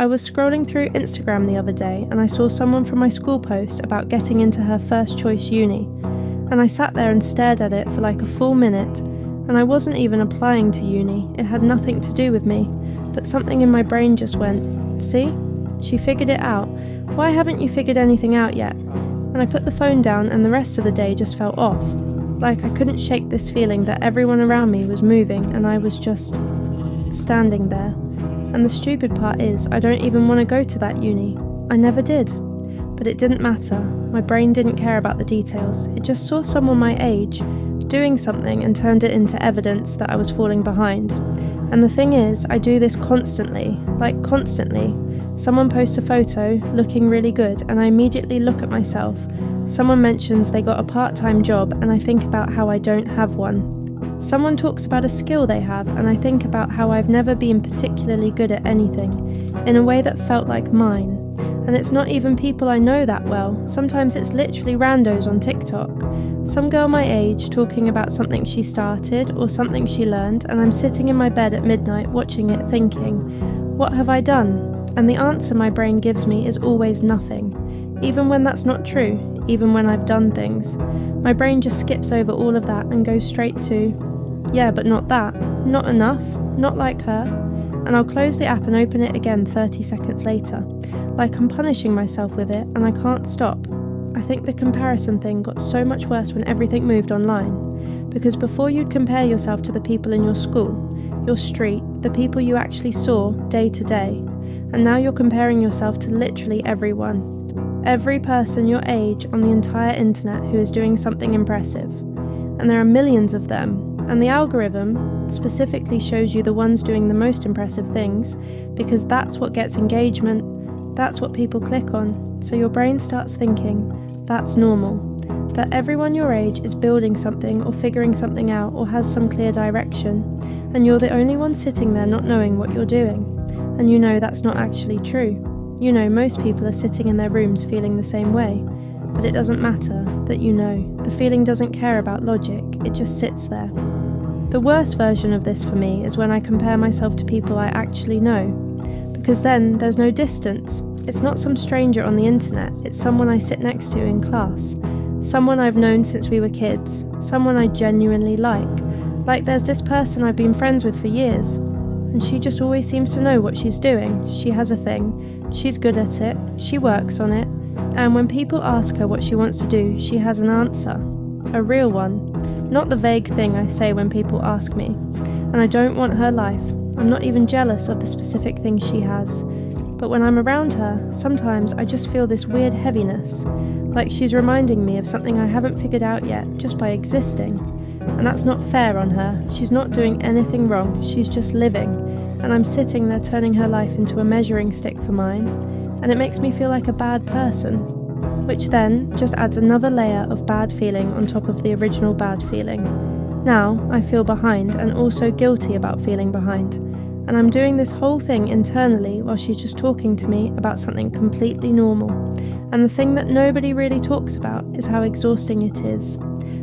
I was scrolling through Instagram the other day and I saw someone from my school post about getting into her first choice uni, and I sat there and stared at it for like a full minute, and I wasn't even applying to uni, it had nothing to do with me, but something in my brain just went, see? She figured it out. Why haven't you figured anything out yet? And I put the phone down and the rest of the day just felt off. Like I couldn't shake this feeling that everyone around me was moving and I was just standing there. And the stupid part is, I don't even want to go to that uni. I never did. But it didn't matter. My brain didn't care about the details. It just saw someone my age doing something and turned it into evidence that I was falling behind. And the thing is, I do this constantly. Like constantly. Someone posts a photo looking really good and I immediately look at myself. Someone mentions they got a part-time job and I think about how I don't have one. Someone talks about a skill they have and I think about how I've never been particularly good at anything, in a way that felt like mine. And it's not even people I know that well, sometimes it's literally randos on TikTok. Some girl my age talking about something she started or something she learned, and I'm sitting in my bed at midnight watching it thinking, what have I done? And the answer my brain gives me is always nothing, even when that's not true, even when I've done things. My brain just skips over all of that and goes straight to, yeah, but not that, not enough, not like her, and I'll close the app and open it again 30 seconds later, like I'm punishing myself with it and I can't stop. I think the comparison thing got so much worse when everything moved online, because before you'd compare yourself to the people in your school, your street, the people you actually saw day to day, and now you're comparing yourself to literally everyone. Every person your age on the entire internet who is doing something impressive. And there are millions of them, and the algorithm specifically shows you the ones doing the most impressive things, because that's what gets engagement, that's what people click on. So your brain starts thinking, that's normal, that everyone your age is building something or figuring something out or has some clear direction, and you're the only one sitting there not knowing what you're doing. And you know that's not actually true. You know most people are sitting in their rooms feeling the same way, but it doesn't matter that you know. The feeling doesn't care about logic, it just sits there. The worst version of this for me is when I compare myself to people I actually know, because then there's no distance. It's not some stranger on the internet, it's someone I sit next to in class, someone I've known since we were kids, someone I genuinely like. Like there's this person I've been friends with for years, and she just always seems to know what she's doing. She has a thing, she's good at it, she works on it, and when people ask her what she wants to do, she has an answer. A real one. Not the vague thing I say when people ask me. And I don't want her life. I'm not even jealous of the specific things she has. But when I'm around her, sometimes I just feel this weird heaviness, like she's reminding me of something I haven't figured out yet, just by existing. And that's not fair on her. She's not doing anything wrong, she's just living. And I'm sitting there turning her life into a measuring stick for mine. And it makes me feel like a bad person, which then just adds another layer of bad feeling on top of the original bad feeling. Now I feel behind and also guilty about feeling behind, and I'm doing this whole thing internally while she's just talking to me about something completely normal. And the thing that nobody really talks about is how exhausting it is,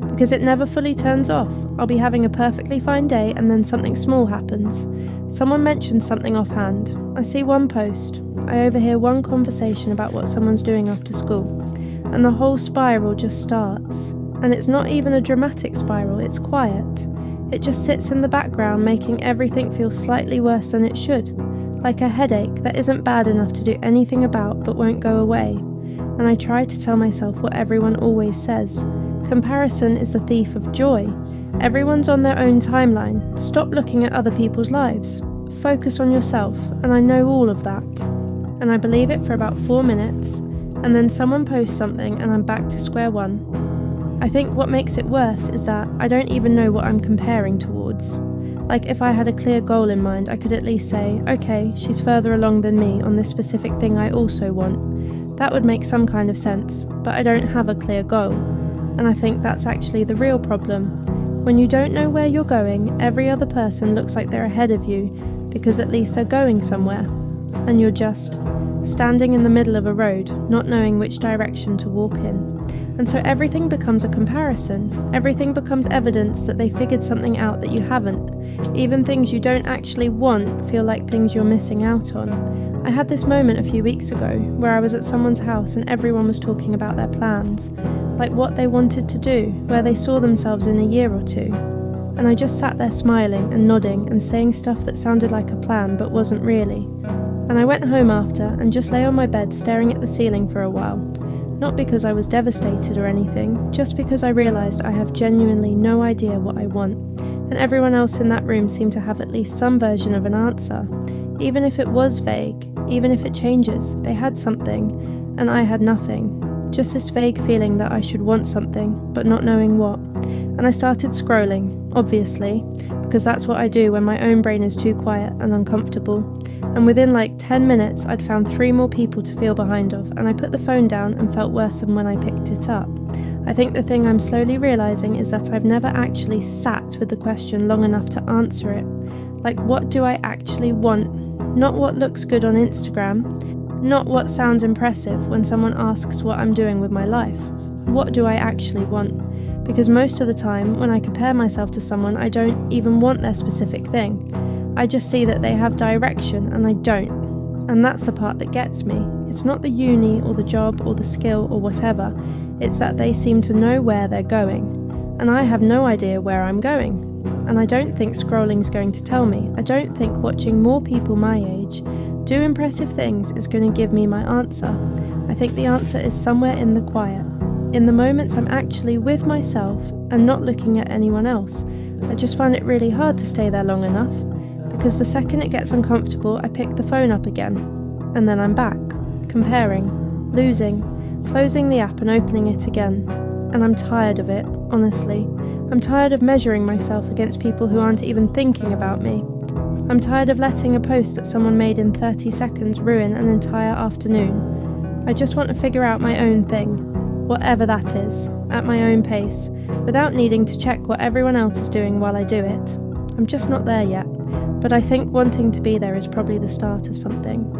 because it never fully turns off. I'll be having a perfectly fine day and then something small happens. Someone mentions something offhand. I see one post. I overhear one conversation about what someone's doing after school, and the whole spiral just starts. And it's not even a dramatic spiral, it's quiet. It just sits in the background, making everything feel slightly worse than it should, like a headache that isn't bad enough to do anything about but won't go away. And I try to tell myself what everyone always says. Comparison is the thief of joy. Everyone's on their own timeline. Stop looking at other people's lives. Focus on yourself, and I know all of that. And I believe it for about 4 minutes, and then someone posts something and I'm back to square one. I think what makes it worse is that I don't even know what I'm comparing towards. Like if I had a clear goal in mind, I could at least say, okay, she's further along than me on this specific thing I also want. That would make some kind of sense, but I don't have a clear goal. And I think that's actually the real problem. When you don't know where you're going, every other person looks like they're ahead of you, because at least they're going somewhere. And you're just standing in the middle of a road, not knowing which direction to walk in. And so everything becomes a comparison. Everything becomes evidence that they figured something out that you haven't. Even things you don't actually want feel like things you're missing out on. I had this moment a few weeks ago where I was at someone's house and everyone was talking about their plans, like what they wanted to do, where they saw themselves in a year or two. And I just sat there smiling and nodding and saying stuff that sounded like a plan but wasn't really. And I went home after and just lay on my bed staring at the ceiling for a while. Not because I was devastated or anything, just because I realised I have genuinely no idea what I want, and everyone else in that room seemed to have at least some version of an answer. Even if it was vague, even if it changes, they had something, and I had nothing. Just this vague feeling that I should want something, but not knowing what. And I started scrolling, obviously, because that's what I do when my own brain is too quiet and uncomfortable. And within like 10 minutes, I'd found 3 more people to feel behind of, and I put the phone down and felt worse than when I picked it up. I think the thing I'm slowly realising is that I've never actually sat with the question long enough to answer it. Like, what do I actually want? Not what looks good on Instagram, not what sounds impressive when someone asks what I'm doing with my life. What do I actually want? Because most of the time, when I compare myself to someone, I don't even want their specific thing. I just see that they have direction and I don't. And that's the part that gets me. It's not the uni or the job or the skill or whatever. It's that they seem to know where they're going. And I have no idea where I'm going. And I don't think scrolling's going to tell me. I don't think watching more people my age do impressive things is going to give me my answer. I think the answer is somewhere in the quiet. In the moments I'm actually with myself and not looking at anyone else. I just find it really hard to stay there long enough. Because the second it gets uncomfortable, I pick the phone up again. And then I'm back, comparing, losing, closing the app and opening it again. And I'm tired of it, honestly. I'm tired of measuring myself against people who aren't even thinking about me. I'm tired of letting a post that someone made in 30 seconds ruin an entire afternoon. I just want to figure out my own thing, whatever that is, at my own pace, without needing to check what everyone else is doing while I do it. I'm just not there yet, but I think wanting to be there is probably the start of something.